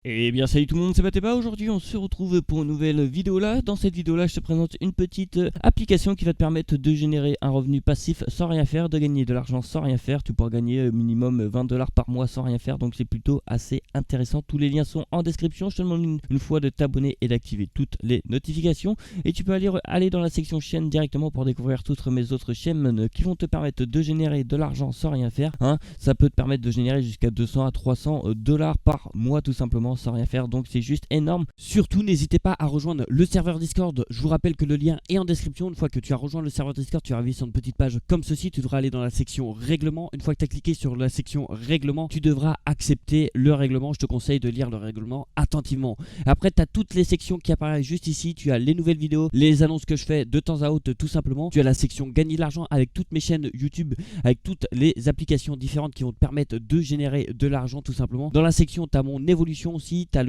Eh bien salut tout le monde, c'est Mathéba. Aujourd'hui on se retrouve pour une nouvelle vidéo là. Dans cette vidéo là je te présente une petite application qui va te permettre de générer un revenu passif sans rien faire, de gagner de l'argent sans rien faire. Tu pourras gagner minimum 20$ par mois sans rien faire, donc c'est plutôt assez intéressant. Tous les liens sont en description. Je te demande une fois de t'abonner et d'activer toutes les notifications. Et tu peux aller dans la section chaîne directement pour découvrir toutes mes autres chaînes qui vont te permettre de générer de l'argent sans rien faire. Ça peut te permettre de générer jusqu'à 200 à 300$ par mois tout simplement sans rien faire, donc c'est juste énorme. Surtout n'hésitez pas à rejoindre le serveur Discord. Je vous rappelle que le lien est en description. Une fois que tu as rejoint le serveur Discord, tu arrives sur une petite page comme ceci. Tu devras aller dans la section règlement. Une fois que tu as cliqué sur la section règlement, tu devras accepter le règlement. Je te conseille de lire le règlement attentivement. Après tu as toutes les sections qui apparaissent juste ici. Tu as les nouvelles vidéos, les annonces que je fais de temps à autre tout simplement. Tu as la section gagner de l'argent avec toutes mes chaînes YouTube, avec toutes les applications différentes qui vont te permettre de générer de l'argent tout simplement. Dans la section tu as mon évolution aussi, tu as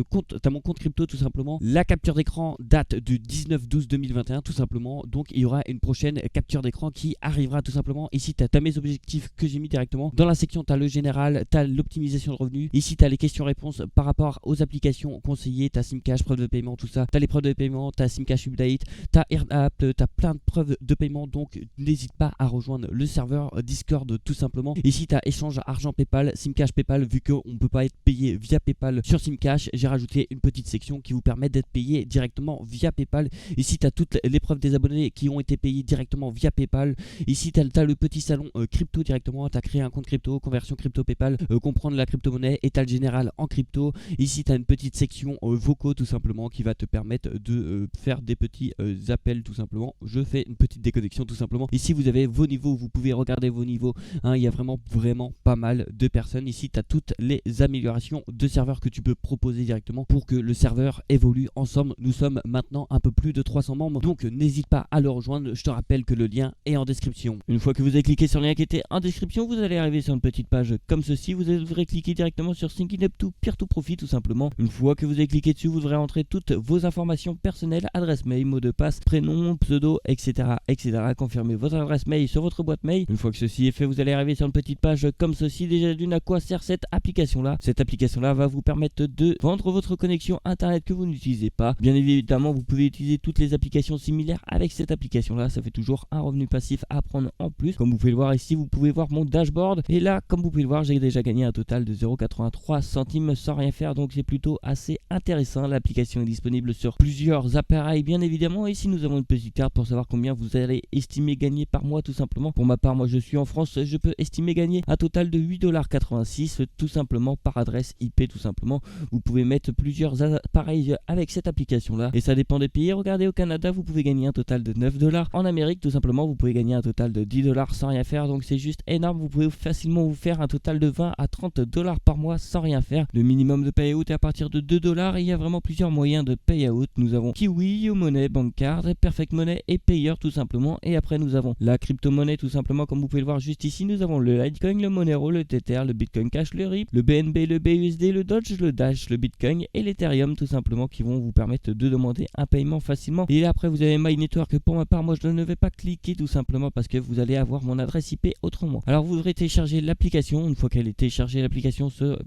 mon compte crypto tout simplement. La capture d'écran date du 19/12/2021 tout simplement. Donc il y aura une prochaine capture d'écran qui arrivera tout simplement. Ici tu as mes objectifs que j'ai mis directement. Dans la section tu as le général, tu as l'optimisation de revenus. Ici tu as les questions-réponses par rapport aux applications conseillées. Tu as Simcash, preuve de paiement, tout ça. Tu as les preuves de paiement, tu as Simcash Update, tu as AirApp, tu as plein de preuves de paiement. Donc n'hésite pas à rejoindre le serveur Discord tout simplement. Ici tu as échange argent PayPal, Simcash PayPal. Vu qu'on ne peut pas être payé via PayPal sur Simcash, j'ai rajouté une petite section qui vous permet d'être payé directement via PayPal. Ici tu as toutes les preuves des abonnés qui ont été payés directement via PayPal. Ici tu as le petit salon crypto directement. Tu as créé un compte crypto, conversion crypto PayPal, comprendre la crypto-monnaie, et tu as le général en crypto. Ici tu as une petite section vocaux tout simplement qui va te permettre de faire des petits appels tout simplement. Je fais une petite déconnexion tout simplement. Ici vous avez vos niveaux, vous pouvez regarder vos niveaux. Il y a vraiment pas mal de personnes. Ici tu as toutes les améliorations de serveurs que tu peux proposer directement pour que le serveur évolue ensemble. Nous sommes maintenant un peu plus de 300 membres, donc n'hésite pas à le rejoindre. Je te rappelle que le lien est en description. Une fois que vous avez cliqué sur le lien qui était en description, vous allez arriver sur une petite page comme ceci. Vous devrez cliquer directement sur Thinking Up to Peer to Profit tout simplement. Une fois que vous avez cliqué dessus, vous devrez entrer toutes vos informations personnelles, adresse mail, mot de passe, prénom, pseudo, etc. Confirmez votre adresse mail sur votre boîte mail. Une fois que ceci est fait, vous allez arriver sur une petite page comme ceci. Déjà d'une, à quoi sert cette application là? Cette application là va vous permettre de vendre votre connexion internet que vous n'utilisez pas. Bien évidemment vous pouvez utiliser toutes les applications similaires avec cette application là, ça fait toujours un revenu passif à prendre en plus. Comme vous pouvez le voir ici, vous pouvez voir mon dashboard, et là comme vous pouvez le voir, j'ai déjà gagné un total de 0,83 centimes sans rien faire, donc c'est plutôt assez intéressant. L'application est disponible sur plusieurs appareils bien évidemment. Ici nous avons une petite carte pour savoir combien vous allez estimer gagner par mois tout simplement. Pour ma part, moi je suis en France, je peux estimer gagner un total de 8,86$ tout simplement par adresse IP tout simplement. Vous pouvez mettre plusieurs appareils avec cette application là et ça dépend des pays. Regardez, au Canada vous pouvez gagner un total de 9$. En Amérique tout simplement vous pouvez gagner un total de 10$ sans rien faire, donc c'est juste énorme. Vous pouvez facilement vous faire un total de 20 à 30$ par mois sans rien faire. Le minimum de payout est à partir de 2$. Il y a vraiment plusieurs moyens de payout. Nous avons Kiwi, YoMoney, Bankcard, Perfect Money et Payer tout simplement. Et après nous avons la crypto-monnaie tout simplement, comme vous pouvez le voir juste ici. Nous avons le Litecoin, le Monero, le Tether, le Bitcoin Cash, le RIP, le BNB, le BUSD, le Dodge, le Dash, le Bitcoin et l'Ethereum tout simplement, qui vont vous permettre de demander un paiement facilement. Et après vous avez My Network. Pour ma part, moi je ne vais pas cliquer tout simplement parce que vous allez avoir mon adresse IP autrement. Alors vous devrez télécharger l'application. Une fois qu'elle est téléchargée, l'application se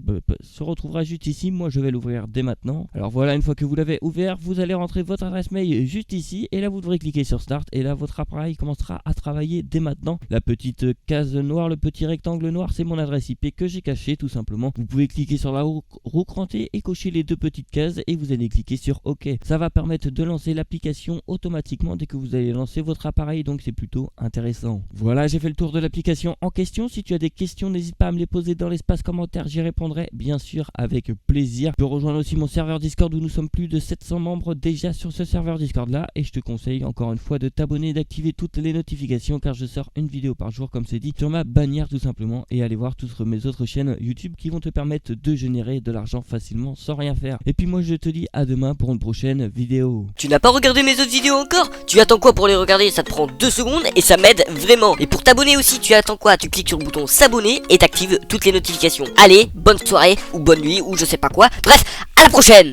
retrouvera juste ici. Moi je vais l'ouvrir dès maintenant. Alors voilà, une fois que vous l'avez ouvert, vous allez rentrer votre adresse mail juste ici, et là vous devrez cliquer sur Start, et là votre appareil commencera à travailler dès maintenant. La petite case noire, le petit rectangle noir, c'est mon adresse IP que j'ai caché tout simplement. Vous pouvez cliquer sur la roue crantée et cocher les deux petites cases, et vous allez cliquer sur OK. Ça va permettre de lancer l'application automatiquement dès que vous allez lancer votre appareil, donc c'est plutôt intéressant. Voilà, j'ai fait le tour de l'application en question. Si tu as des questions, n'hésite pas à me les poser dans l'espace commentaire, j'y répondrai bien sûr avec plaisir. Tu peux rejoindre aussi mon serveur Discord où nous sommes plus de 700 membres déjà sur ce serveur Discord là, et je te conseille encore une fois de t'abonner et d'activer toutes les notifications, car je sors une vidéo par jour comme c'est dit sur ma bannière tout simplement, et aller voir toutes mes autres chaînes YouTube qui vont te permettre de générer de l'argent facilement sans rien faire. Et puis moi je te dis à demain pour une prochaine vidéo. Tu n'as pas regardé mes autres vidéos encore? Tu attends quoi pour les regarder? Ça te prend 2 secondes et ça m'aide vraiment. Et pour t'abonner aussi, tu attends quoi? Tu cliques sur le bouton s'abonner et t'actives toutes les notifications. Allez, bonne soirée ou bonne nuit ou je sais pas quoi. Bref, à la prochaine!